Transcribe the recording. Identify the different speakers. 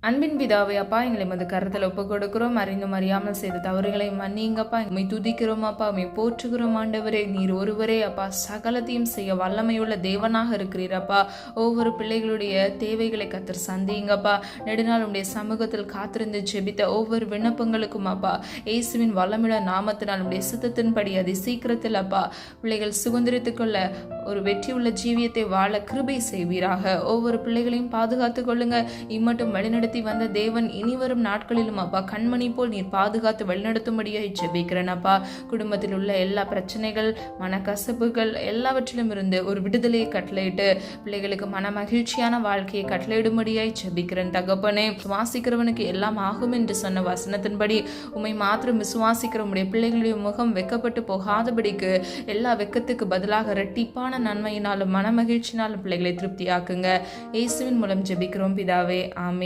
Speaker 1: அன்பின் பிதாவே அப்பா, எங்களை மது கருத்தில் ஒப்பு கொடுக்கிறோம். அறிந்தும் அறியாமல் செய்த தவறுகளை மன்னிங்கப்பா. எம்மை துதிக்கிறோம் அப்பா, எம்மை போற்றுகிறோம் ஆண்டவரே. நீர் ஒருவரே அப்பா சகலத்தையும் செய்ய வல்லமையுள்ள தேவனாக இருக்கிறீரப்பா. ஒவ்வொரு பிள்ளைகளுடைய தேவைகளை கத்தர் சந்திங்கப்பா. நெடுநாள் உடைய சமூகத்தில் காத்திருந்து ஜெபித்த ஒவ்வொரு விண்ணப்பங்களுக்கும் அப்பா இயேசுவின் வல்லமிட நாமத்தினால் உடைய சித்தத்தின்படி அதை சீக்கிரத்தில் அப்பா பிள்ளைகள் சுதந்திரித்துக் கொள்ள ஒரு வெற்றியுள்ள ஜீவியத்தை வாழ கிருபை செய்வீராக. ஒவ்வொரு பிள்ளைகளையும் பாதுகாத்துக் கொள்ளுங்க. இம்மட்டும் வழிநடத்தி வந்த தேவன் இனிவரும் நாட்களிலும் அப்பா கண்மணி போல் நீர் பாதுகாத்து வழிநடத்தும்படியாக ஜெபிக்கிறேன் அப்பா. குடும்பத்தில் உள்ள எல்லா பிரச்சனைகள், மனக்கசப்புகள் எல்லாவற்றிலும் இருந்து ஒரு விடுதலையை கட்டளையிட்டு பிள்ளைகளுக்கு மன மகிழ்ச்சியான வாழ்க்கையை கட்டளையிடும்படியாய் ஜெபிக்கிறேன் தகப்பனே. விசுவாசிக்கிறவனுக்கு எல்லாம் ஆகும் என்று சொன்ன வசனத்தின்படி உம்மை மாத்திரம் விசுவாசிக்கிற உம்முடைய பிள்ளைகளுடைய முகம் வெக்கப்பட்டு போகாதபடிக்கு எல்லா வெக்கத்துக்கு பதிலாக இரட்டிப்பான நன்மையினாலும் மன மகிழ்ச்சினாலும் பிள்ளைகளை திருப்தியாக்குங்க. இயேசுவின் மூலம் ஜெபிக்கிறோம் பிதாவே, ஆமென்.